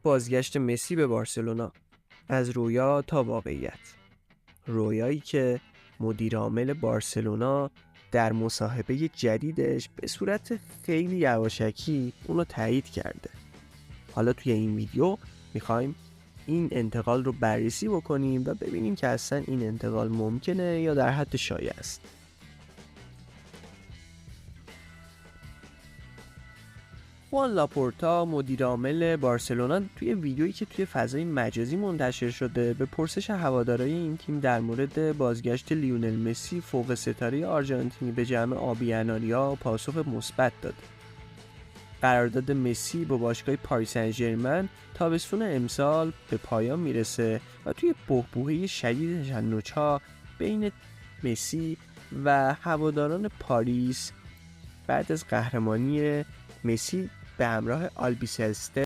بازگشت مسی به بارسلونا، از رویا تا واقعیت. رویایی که مدیر عامل بارسلونا در مصاحبه جدیدش به صورت خیلی یواشکی اونو تایید کرده. حالا توی این ویدیو میخوایم این انتقال رو بررسی بکنیم و ببینیم که اصلا این انتقال ممکنه یا در حد شایع است. خوان لاپورتا مدیر عامل بارسلونا توی ویدیویی که توی فضای مجازی منتشر شده به پرسش هوادارهای این تیم در مورد بازگشت لیونل مسی فوق ستاره آرژانتینی به جمع آبی اناریا پاسخ مثبت داد. قرارداد مسی با باشگاه پاریس سن ژرمن تابستون امسال به پایان میرسه و توی بحبوحه شدید تشنج‌ها بین مسی و هواداران پاریس بعد از قهرمانی مسی به همراه آلبیسلسته